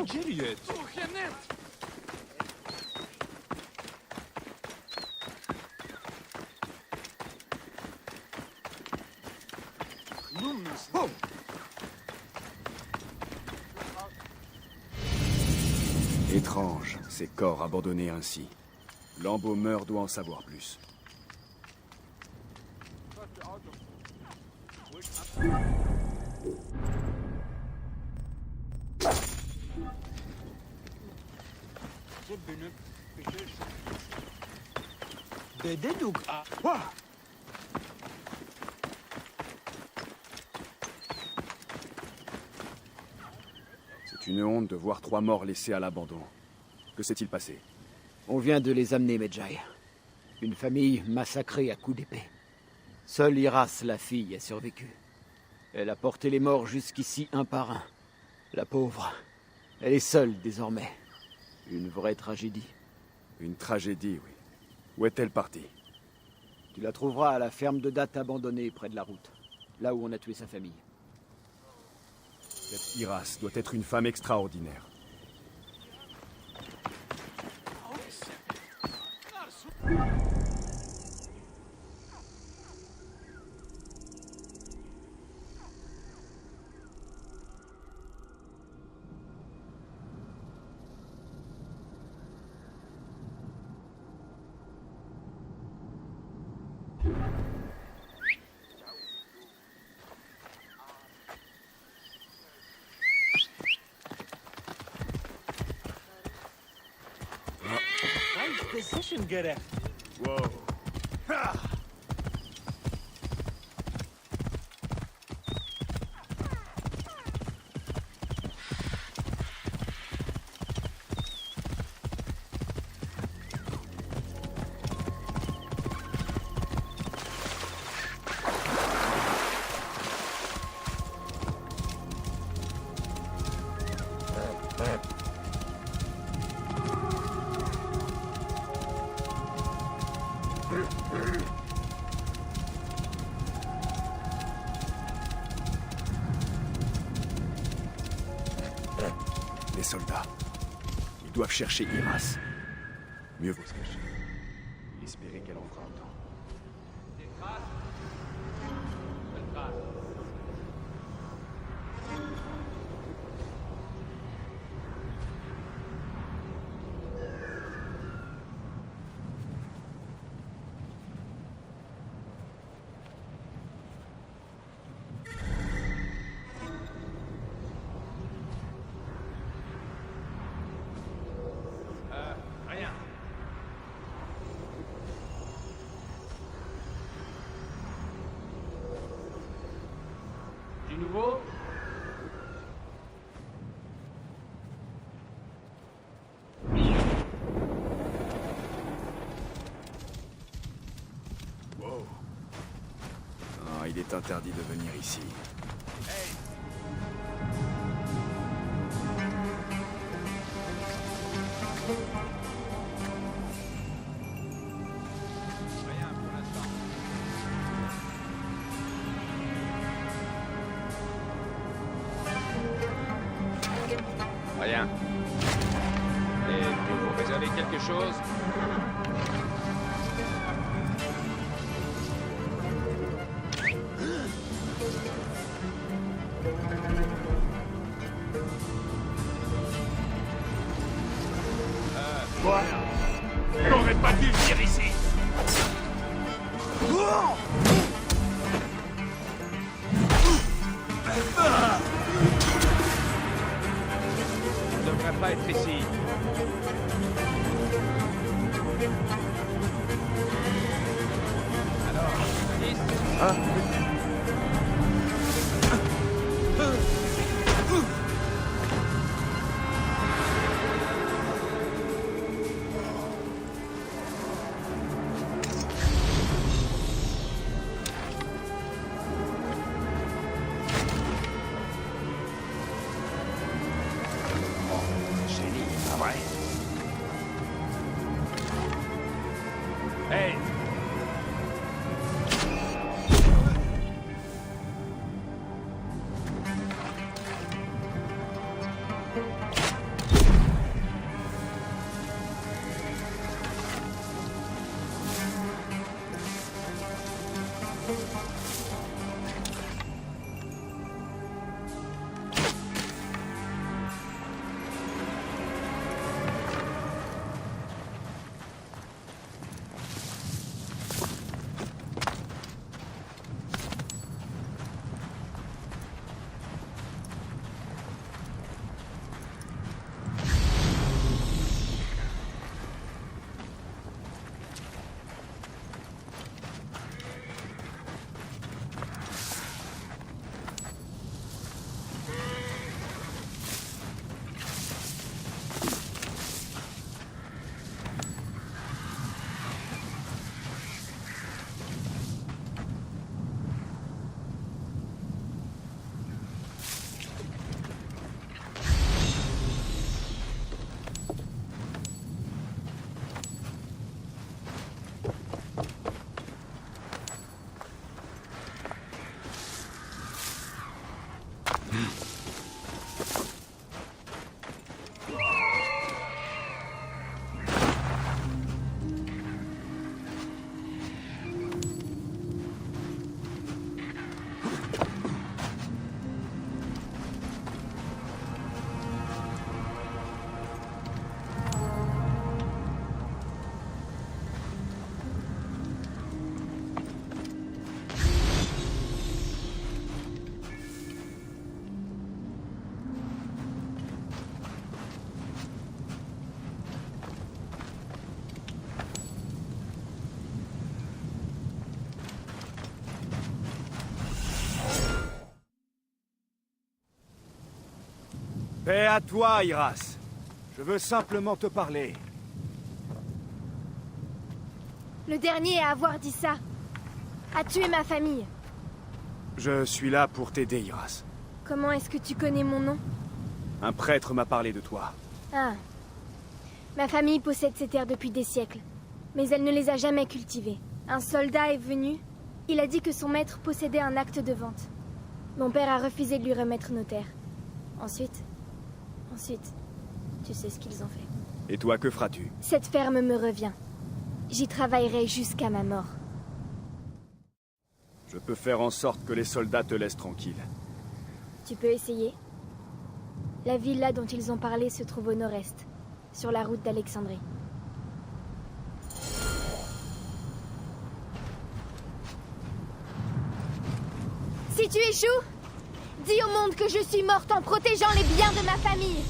Gdzie jest? Étrange, ces corps abandonnés ainsi. L'embaumeur doit en savoir plus. C'est une honte de voir 3 morts laissés à l'abandon. Que s'est-il passé? On vient de les amener, Medjay. Une famille massacrée à coups d'épée. Seule Iras, la fille, a survécu. Elle a porté les morts jusqu'ici un par un. La pauvre. Elle est seule désormais. Une vraie tragédie. Une tragédie, oui. Où est-elle partie? Tu la trouveras à la ferme de date abandonnée près de la route. Là où on a tué sa famille. Cette Iras doit être une femme extraordinaire. Position good at. Wow. Les soldats. Ils doivent chercher Iras. Mieux vaut se cacher. Et espérer qu'elle en fera autant. Rien. Du nouveau? Wow. Ah, il est interdit de venir ici. Rien pour l'instant. Rien. Et vous réservez quelque chose? Quoi? T'aurais pas dû venir ici. Tu devrais pas être ici. Alors, Alice? Hein? Paix à toi, Iras. Je veux simplement te parler. Le dernier à avoir dit ça a tué ma famille. Je suis là pour t'aider, Iras. Comment est-ce que tu connais mon nom? Un prêtre m'a parlé de toi. Ah. Ma famille possède ces terres depuis des siècles, mais elle ne les a jamais cultivées. Un soldat est venu. Il a dit que son maître possédait un acte de vente. Mon père a refusé de lui remettre nos terres. Ensuite, tu sais ce qu'ils ont fait. Et toi, que feras-tu? Cette ferme me revient. J'y travaillerai jusqu'à ma mort. Je peux faire en sorte que les soldats te laissent tranquille. Tu peux essayer. La villa dont ils ont parlé se trouve au nord-est, sur la route d'Alexandrie. Si tu échoues, dis au monde que je suis morte en protégeant les biens de ma famille.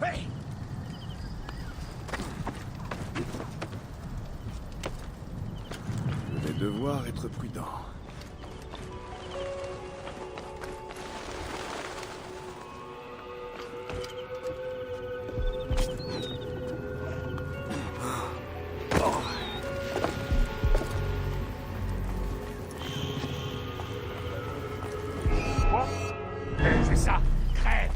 Hey! Je vais devoir être prudent. Quoi? C'est ça! Crève!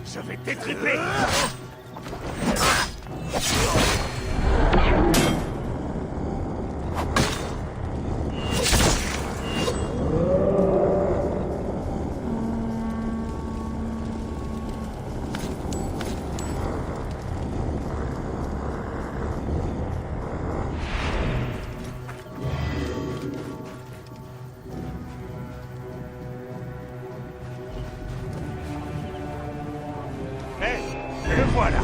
Je vais t'étriper! voilà.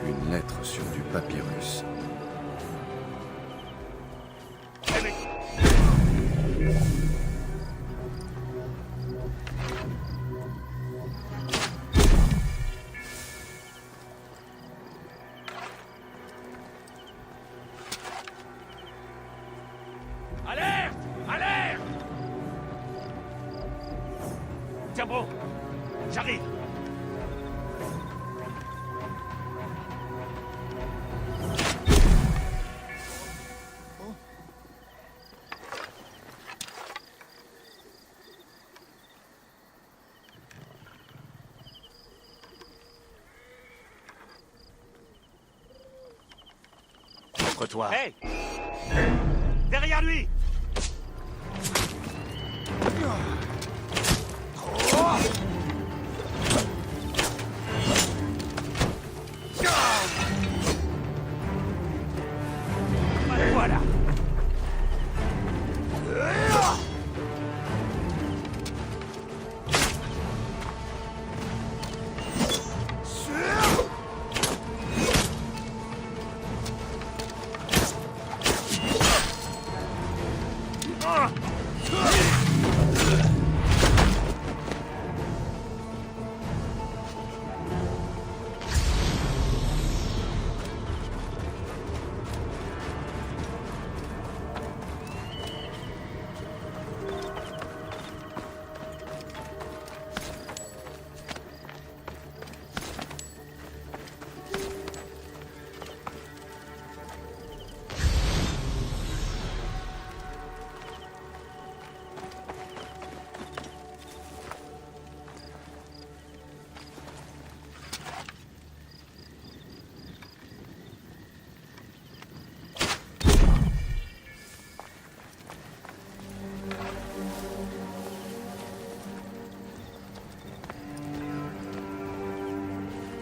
Une lettre sur du papyrus. Alerte! Alerte! Tiens bon, j'arrive. Contre-toi. Hey! Derrière lui! Voilà.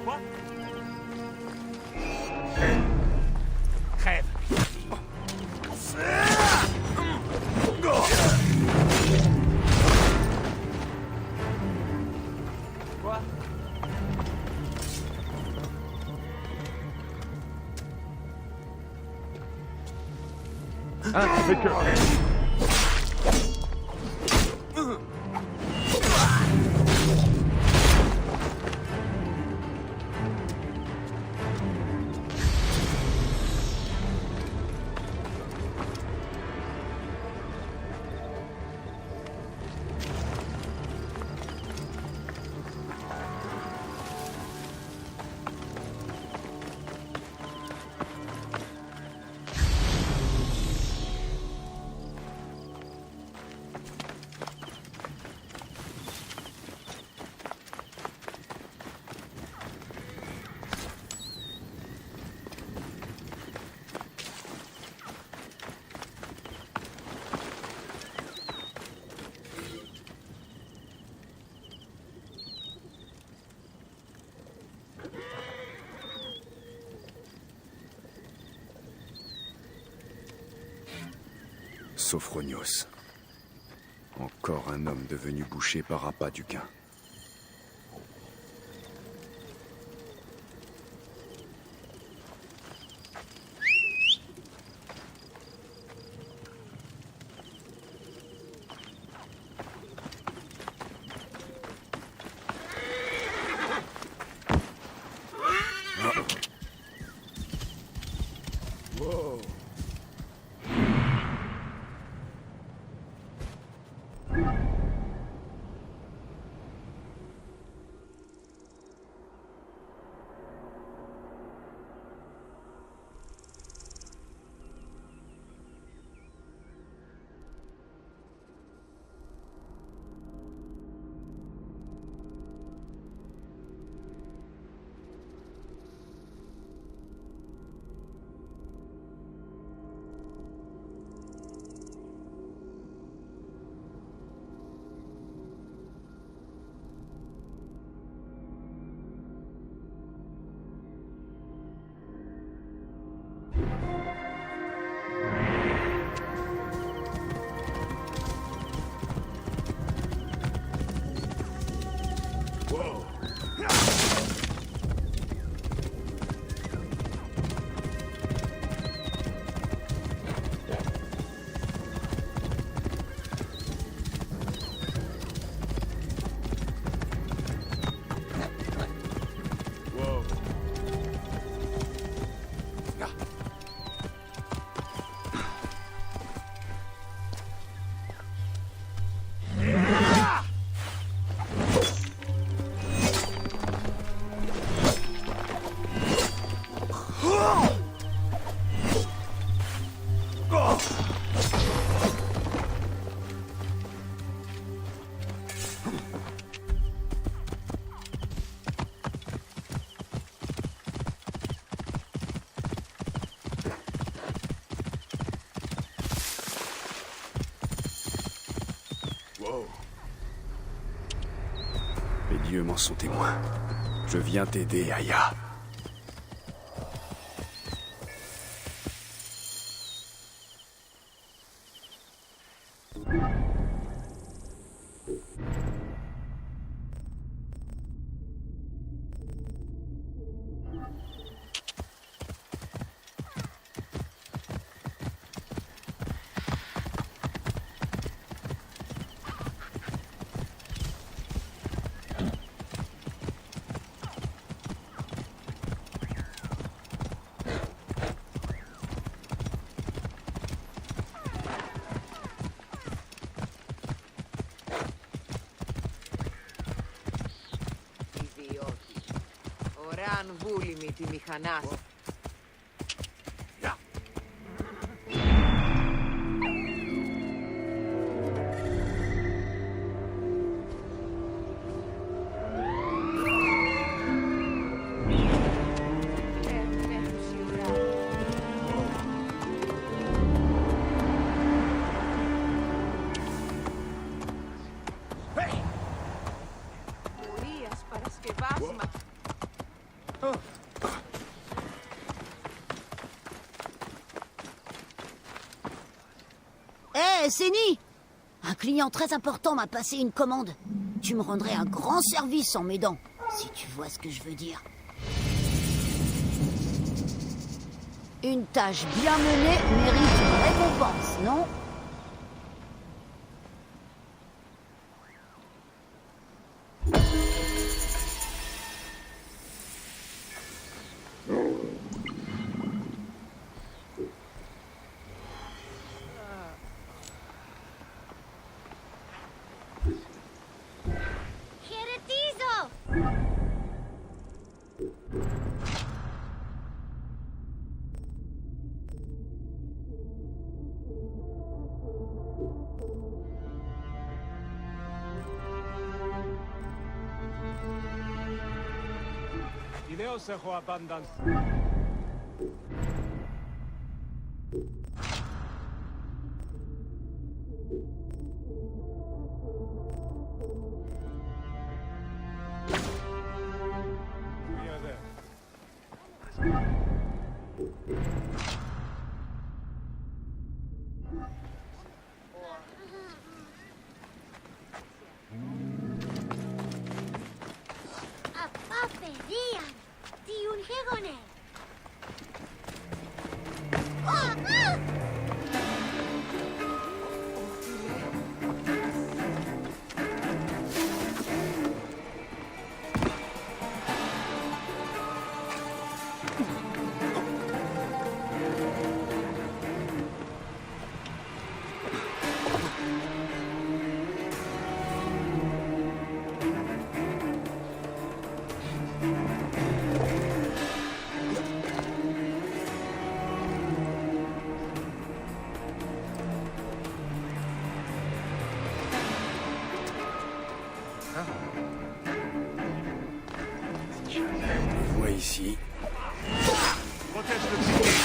Quoi? Crève. Quoi? Sophronios. Encore un homme devenu boucher par appât du gain. Wow. Les dieux m'en sont témoins. Je viens t'aider, Aya. Ωραία βούλημη τη μηχανά. Ουρίας παρασκευάσμα. Hé, Séni! Un client très important m'a passé une commande. Tu me rendrais un grand service en m'aidant, si tu vois ce que je veux dire. Une tâche bien menée mérite une récompense, non? Dios έχω abundance. Vois ici. Protège le ticket.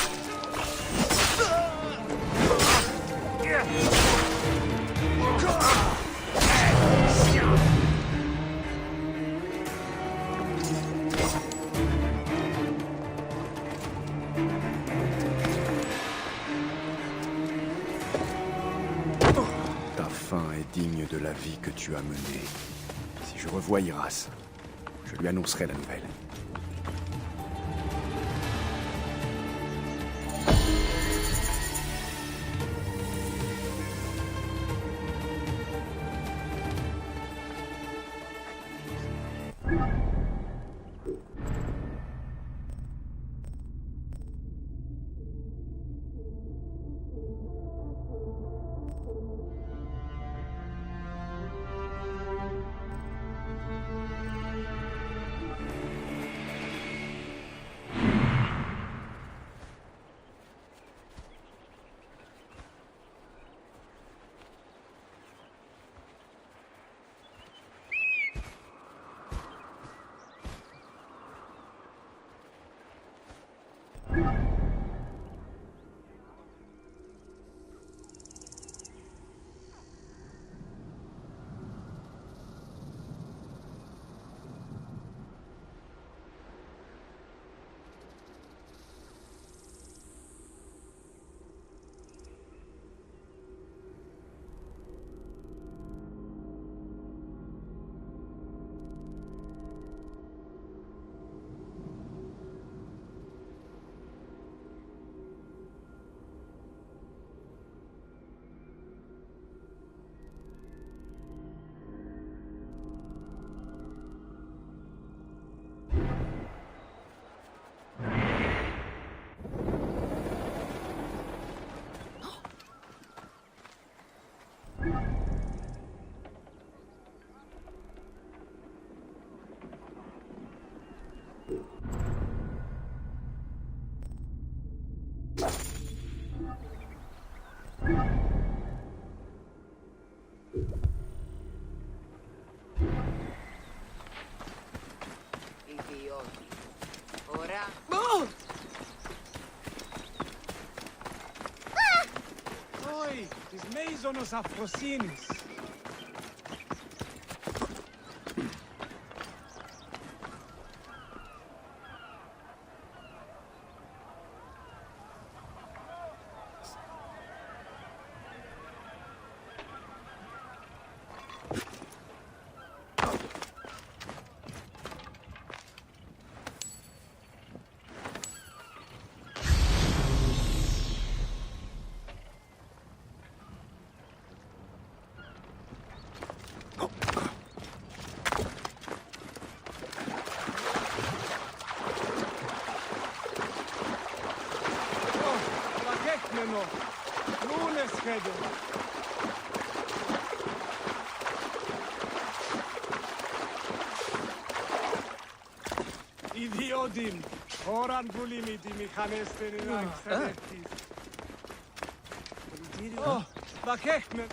est digne de la vie que tu as menée. Si je revois Iras, je lui annoncerai la nouvelle. Idioti. Ora... Oi, τις μέιζονος αφροσύνης. Νούνε σχέδιο. Ιδιότιμ. Ώραν που λίμητη μηχανές τενινά εξαιρετής. Ω, βακέχμε.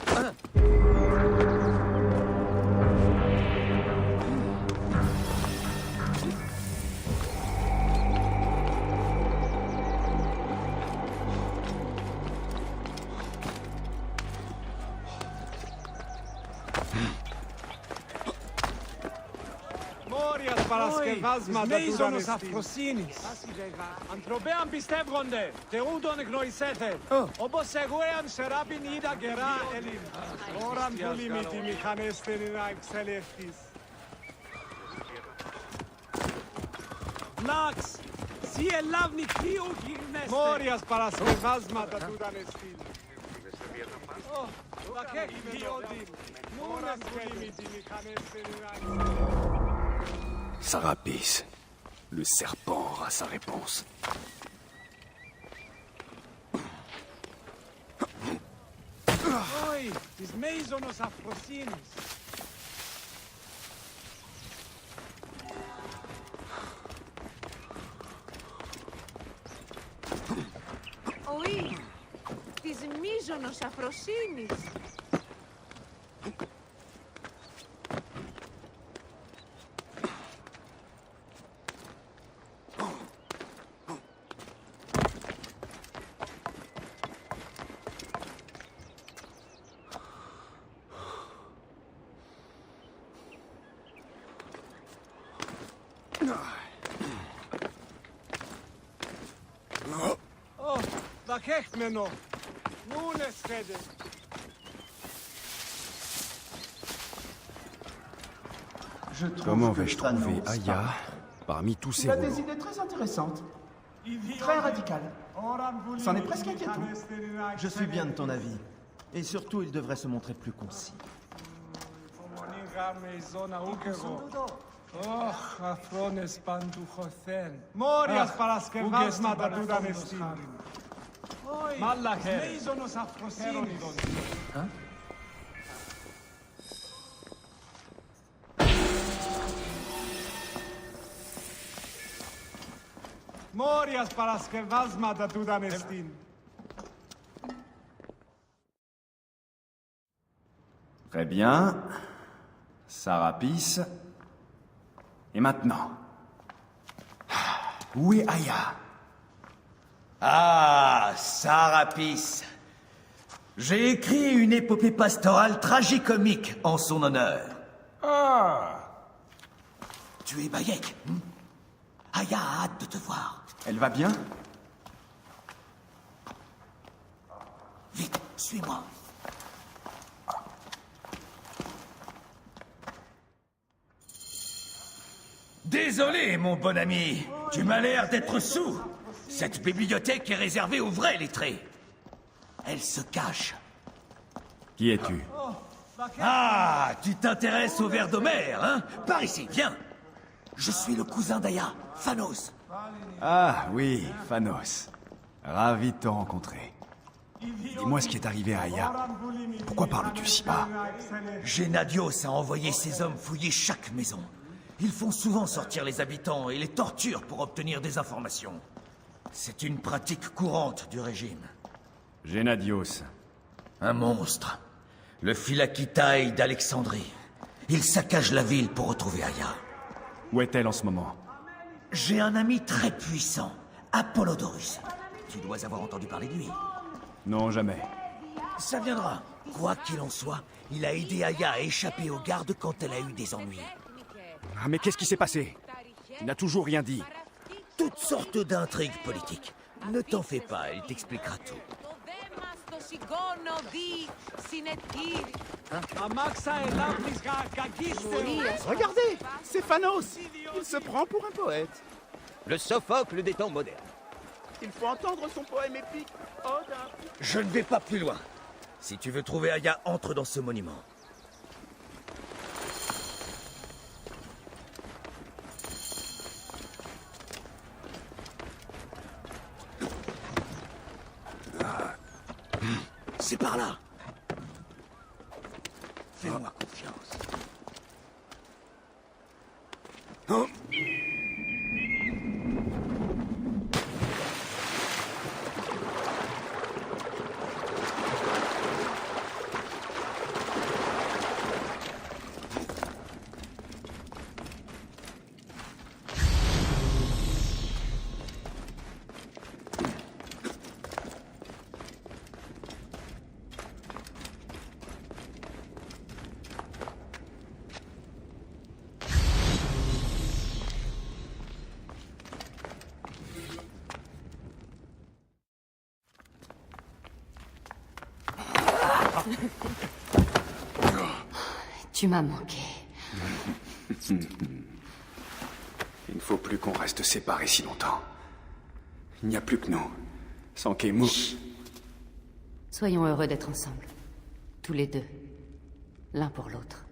Παρασκευάσματα του δανεστή. Ανθρωπέαν πιστεύονται, θεούντον γνωρισέτε. Όπως εγώ εάν σεράπιν είδα καιρά Ελλήν. Ώραν που λίμητη μηχανές τενινά εξελεύτης. Νάξ, σι ελάβνη κρύου γυρνέστε. Μόριας παρασκευάσματα του δανεστή. Ώραν που λίμητη μηχανές τενινά εξελεύτης. Sarapis, le serpent aura sa réponse. Oi, τις μέιζονος αφροσύνης. Oi, της μίζωνος αφροσύνης. Βακέχμενο. Νούνε σχέδε. Je trouve Comment que vais-je ça trouver n'ose Aya pas. parmi tous ces Il a des rouleaux? idées très intéressantes, très radicales. C'en est presque inquiétant. Je suis bien de ton avis. Et surtout, il devrait se montrer plus concis. Morias Paraskevasma da Dudanestin. Malacher. Meizonos Afrosinis. Morias Paraskevasma da Dudanestin. Très bien. Sarapis. Et maintenant? Où est Aya? Ah, Sarapis. J'ai écrit une épopée pastorale tragicomique en son honneur. Ah. Tu es Bayek, Aya a hâte de te voir. Elle va bien? Vite, suis-moi. Désolé, mon bon ami. Tu m'as l'air d'être sourd. Cette bibliothèque est réservée aux vrais lettrés. Elle se cache. Qui es-tu? Ah, tu t'intéresses au vers d'Homère, hein? Par ici, viens. Je suis le cousin d'Aya, Phanos. Ah oui, Phanos. Ravi de te rencontrer. Dis-moi ce qui est arrivé à Aya. Pourquoi parles-tu si bas? Gennadios a envoyé ses hommes fouiller chaque maison. Ils font souvent sortir les habitants et les torturent pour obtenir des informations. C'est une pratique courante du régime. Gennadios. Un monstre. Le Philakitaï d'Alexandrie. Il saccage la ville pour retrouver Aya. Où est-elle en ce moment? J'ai un ami très puissant, Apollodorus. Tu dois avoir entendu parler de lui. Non, jamais. Ça viendra. Quoi qu'il en soit, il a aidé Aya à échapper aux gardes quand elle a eu des ennuis. Ah, mais qu'est-ce qui s'est passé? Il n'a toujours rien dit. Toutes sortes d'intrigues politiques. Ne t'en fais pas, elle t'expliquera tout. Regardez, c'est Phanos. Il se prend pour un poète. Le Sophocle des temps modernes. Il faut entendre son poème épique. Ode à un... Je ne vais pas plus loin. Si tu veux trouver Aya, entre dans ce monument. C'est par là. Fais-moi confiance. Oh. Tu m'as manqué. Il ne faut plus qu'on reste séparés si longtemps. Il n'y a plus que nous. Sans Kemu. Soyons heureux d'être ensemble. Tous les deux. L'un pour l'autre.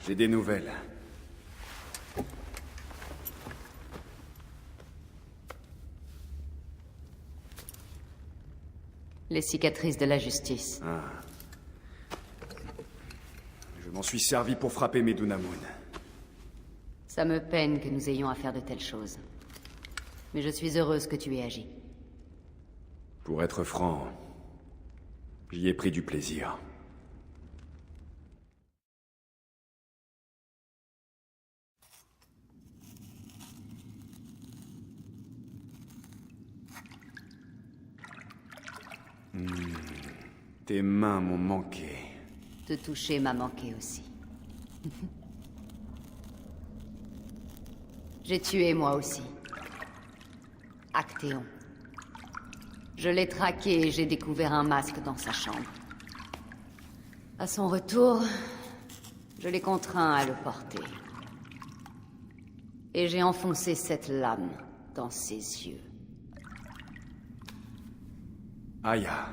J'ai des nouvelles. Les cicatrices de la justice. Ah. Je m'en suis servi pour frapper Medunamun. Ça me peine que nous ayons à faire de telles choses. Mais je suis heureuse que tu aies agi. Pour être franc, j'y ai pris du plaisir. Tes mains m'ont manqué. Te toucher m'a manqué aussi. J'ai tué moi aussi. Actéon. Je l'ai traqué et j'ai découvert un masque dans sa chambre. À son retour, je l'ai contraint à le porter. Et j'ai enfoncé cette lame dans ses yeux. Aya.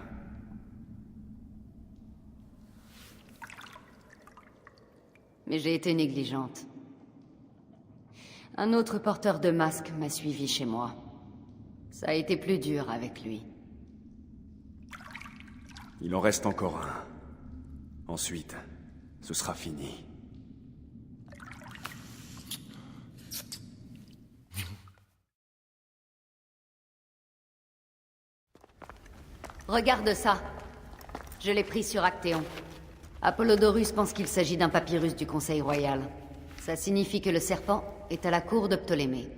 Mais j'ai été négligente. Un autre porteur de masque m'a suivi chez moi. Ça a été plus dur avec lui. Il en reste encore un. Ensuite, ce sera fini. Regarde ça. Je l'ai pris sur Actéon. Apollodorus pense qu'il s'agit d'un papyrus du Conseil Royal. Ça signifie que le serpent est à la cour de Ptolémée.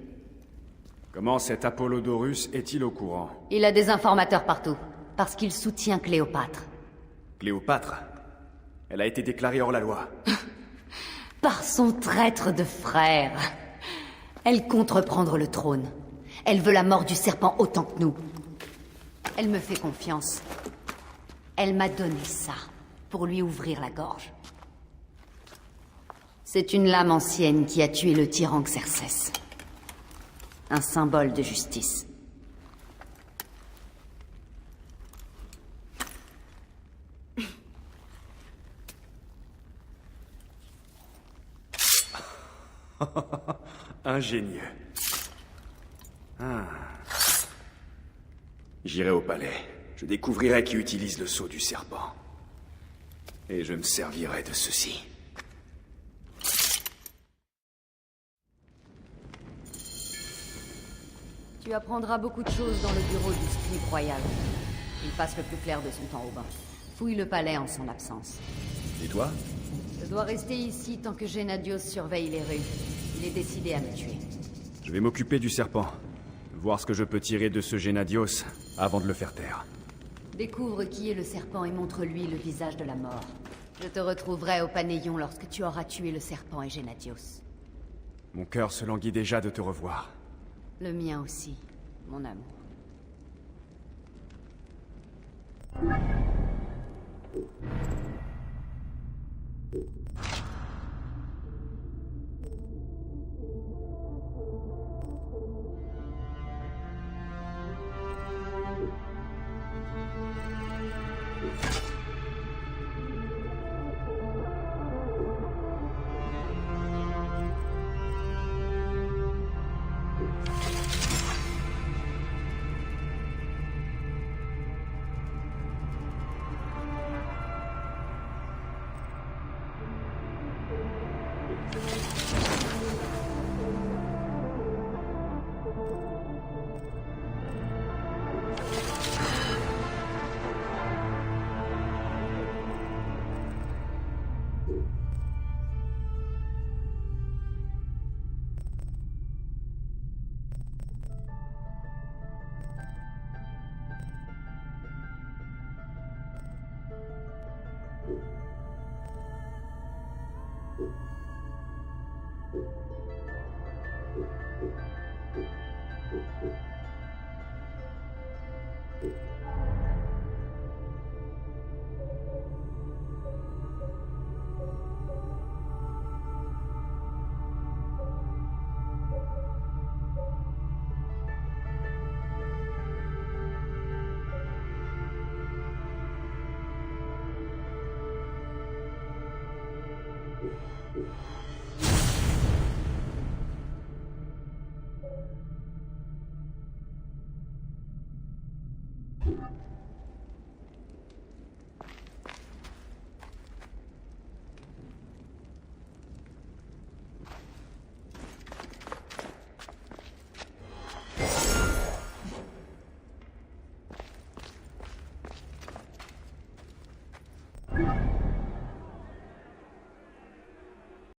Comment cet Apollodorus est-il au courant? Il a des informateurs partout, parce qu'il soutient Cléopâtre. Cléopâtre? Elle a été déclarée hors la loi. Par son traître de frère. Elle compte reprendre le trône. Elle veut la mort du serpent autant que nous. Elle me fait confiance. Elle m'a donné ça, pour lui ouvrir la gorge. C'est une lame ancienne qui a tué le tyran Xerxès. Un symbole de justice. Ingénieux. Ah. J'irai au palais. Je découvrirai qui utilise le sceau du serpent. Et je me servirai de ceci. Tu apprendras beaucoup de choses dans le bureau du scribe royal. Il passe le plus clair de son temps au bain. Fouille le palais en son absence. Et toi? Je dois rester ici tant que Gennadios surveille les rues. Il est décidé à me tuer. Je vais m'occuper du serpent. Voir ce que je peux tirer de ce Gennadios avant de le faire taire. Découvre qui est le serpent et montre-lui le visage de la mort. Je te retrouverai au Panéion lorsque tu auras tué le serpent et Gennadios. Mon cœur se languit déjà de te revoir. Le mien aussi, mon amour.